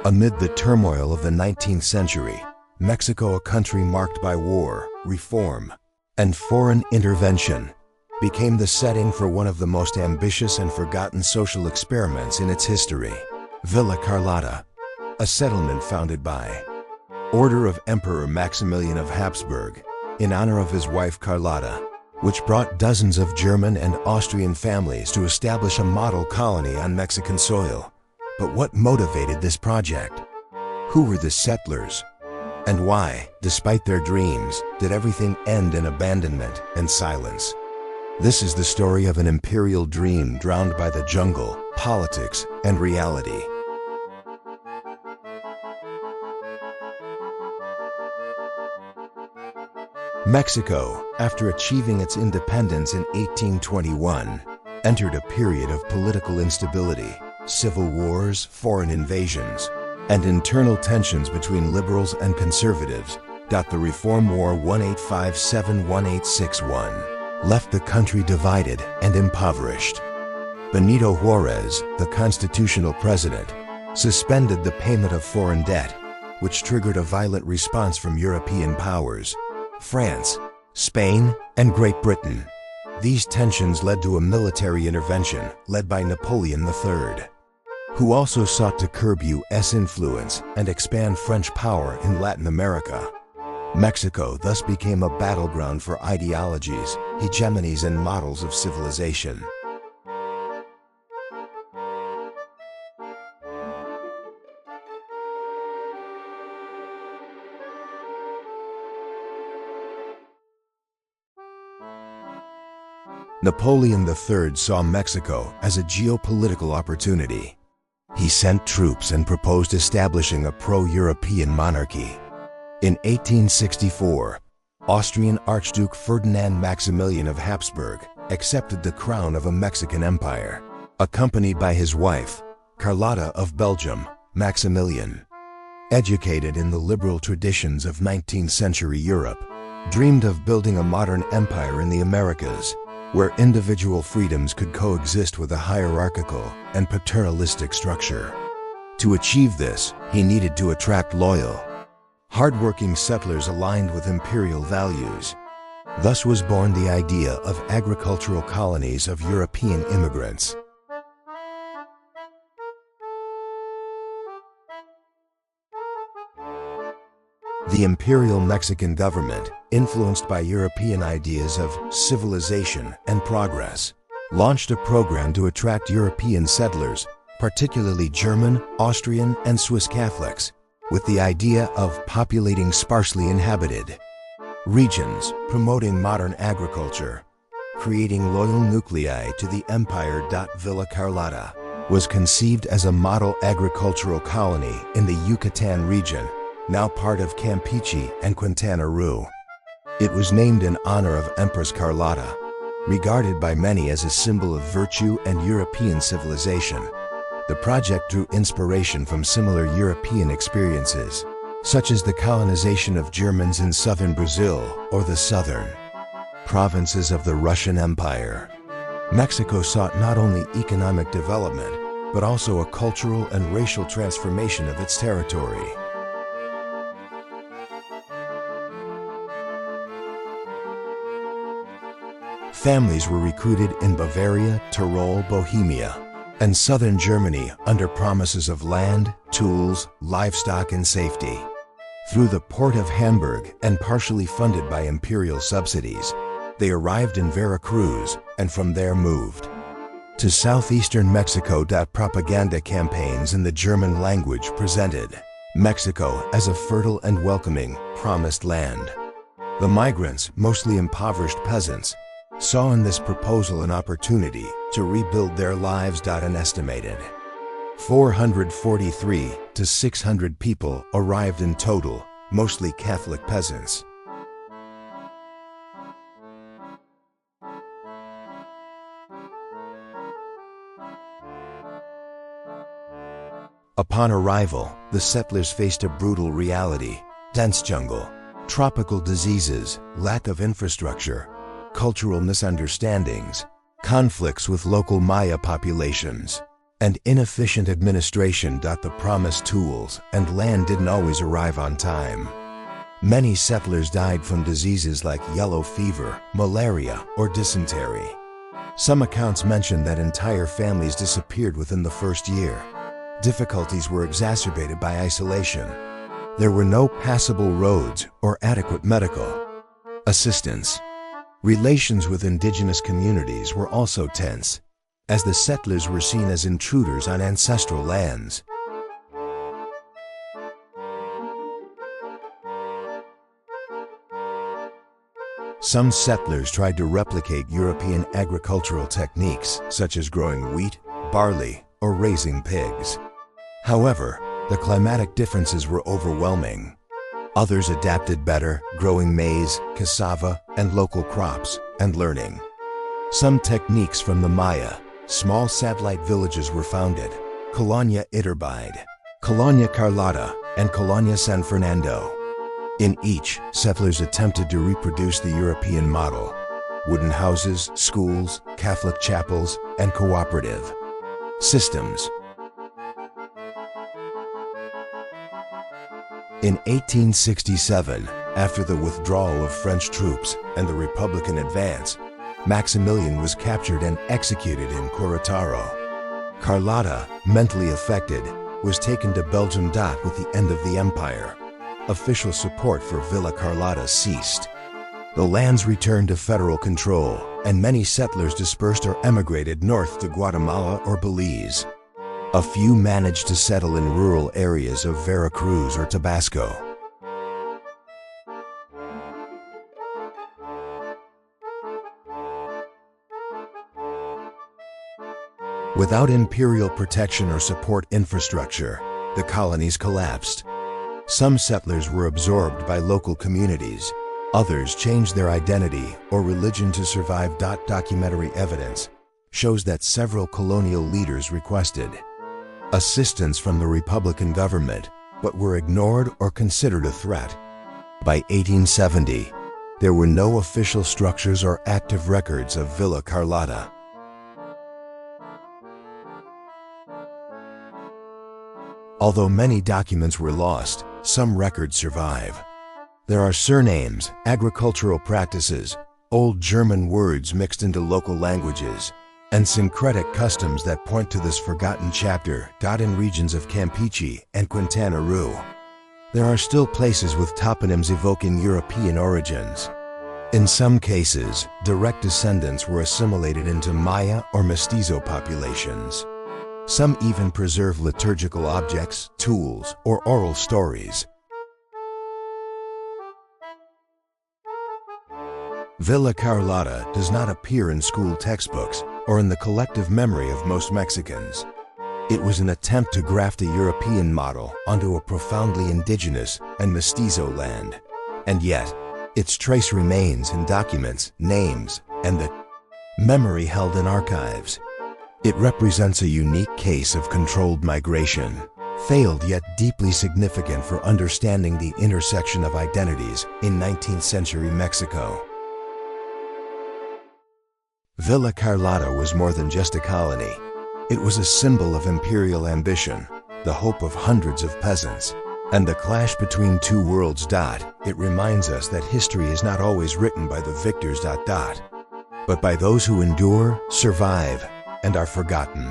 Amid the turmoil of the 19th century, Mexico, a country marked by war, reform, and foreign intervention, became the setting for one of the most ambitious and forgotten social experiments in its history, Villa Carlota, a settlement founded by order of Emperor Maximilian of Habsburg in honor of his wife Carlota, which brought dozens of German and Austrian families to establish a model colony on Mexican soil. But what motivated this project? Who were the settlers? And why, despite their dreams, did everything end in abandonment and silence? This is the story of an imperial dream drowned by the jungle, politics, and reality. Mexico, after achieving its independence in 1821, entered a period of political instability, civil wars, foreign invasions, and internal tensions between liberals and conservatives. The Reform War 1857-1861 left the country divided and impoverished. Benito Juárez, the constitutional president, suspended the payment of foreign debt, which triggered a violent response from European powers, France, Spain, and Great Britain. These tensions led to a military intervention led by Napoleon III, who also sought to curb U.S. influence and expand French power in Latin America. Mexico thus became a battleground for ideologies, hegemonies, and models of civilization. Napoleon III saw Mexico as a geopolitical opportunity. He sent troops and proposed establishing a pro-European monarchy. In 1864, Austrian Archduke Ferdinand Maximilian of Habsburg accepted the crown of a Mexican empire, accompanied by his wife, Carlota of Belgium. Maximilian, educated in the liberal traditions of 19th century Europe, dreamed of building a modern empire in the Americas, where individual freedoms could coexist with a hierarchical and paternalistic structure. To achieve this, he needed to attract loyal, hardworking settlers aligned with imperial values. Thus was born the idea of agricultural colonies of European immigrants. The Imperial Mexican government, influenced by European ideas of civilization and progress, launched a program to attract European settlers, particularly German, Austrian, and Swiss Catholics, with the idea of populating sparsely inhabited regions, promoting modern agriculture, creating loyal nuclei to the empire. Villa Carlota was conceived as a model agricultural colony in the Yucatan region, now part of Campeche and Quintana Roo. It was named in honor of Empress Carlota, regarded by many as a symbol of virtue and European civilization. The project drew inspiration from similar European experiences, such as the colonization of Germans in southern Brazil or the southern provinces of the Russian Empire. Mexico sought not only economic development, but also a cultural and racial transformation of its territory. Families were recruited in Bavaria, Tyrol, Bohemia, and southern Germany under promises of land, tools, livestock, and safety. Through the port of Hamburg and partially funded by imperial subsidies, they arrived in Veracruz and from there moved to southeastern Mexico. Propaganda campaigns in the German language presented Mexico as a fertile and welcoming, promised land. The migrants, mostly impoverished peasants, saw in this proposal an opportunity to rebuild their lives. An estimated 443 to 600 people arrived in total, mostly Catholic peasants. Upon arrival, the settlers faced a brutal reality: dense jungle, tropical diseases, lack of infrastructure, cultural misunderstandings, conflicts with local Maya populations, and inefficient administration. The promised tools and land didn't always arrive on time. Many settlers died from diseases like yellow fever, malaria, or dysentery. Some accounts mention that entire families disappeared within the first year. Difficulties were exacerbated by isolation. There were no passable roads or adequate medical assistance. Relations with indigenous communities were also tense, as the settlers were seen as intruders on ancestral lands. Some settlers tried to replicate European agricultural techniques, such as growing wheat, barley, or raising pigs. However, the climatic differences were overwhelming. Others adapted better, growing maize, cassava, and local crops, and learning some techniques from the Maya. Small satellite villages were founded: Colonia Iturbide, Colonia Carlota, and Colonia San Fernando. In each, settlers attempted to reproduce the European model: wooden houses, schools, Catholic chapels, and cooperative systems. In 1867, after the withdrawal of French troops and the Republican advance, Maximilian was captured and executed in Corotaro. Carlota, mentally affected, was taken to Belgium. With the end of the empire, official support for Villa Carlota ceased. The lands returned to federal control, and many settlers dispersed or emigrated north to Guatemala or Belize. A few managed to settle in rural areas of Veracruz or Tabasco. Without imperial protection or support infrastructure, the colonies collapsed. Some settlers were absorbed by local communities. Others changed their identity or religion to survive. Documentary evidence shows that several colonial leaders requested assistance from the Republican government, but were ignored or considered a threat. By 1870, there were no official structures or active records of Villa Carlota. Although many documents were lost, some records survive. There are surnames, agricultural practices, old German words mixed into local languages, and syncretic customs that point to this forgotten chapter. In regions of Campeche and Quintana Roo, there are still places with toponyms evoking European origins. In some cases, direct descendants were assimilated into Maya or Mestizo populations. Some even preserve liturgical objects, tools, or oral stories. Villa Carlota does not appear in school textbooks or in the collective memory of most Mexicans. It was an attempt to graft a European model onto a profoundly indigenous and mestizo land. And yet, its trace remains in documents, names, and the memory held in archives. It represents a unique case of controlled migration, failed yet deeply significant for understanding the intersection of identities in 19th century Mexico. Villa Carlota was more than just a colony. It was a symbol of imperial ambition, the hope of hundreds of peasants, and the clash between two worlds. It reminds us that history is not always written by the victors. But by those who endure, survive, and are forgotten.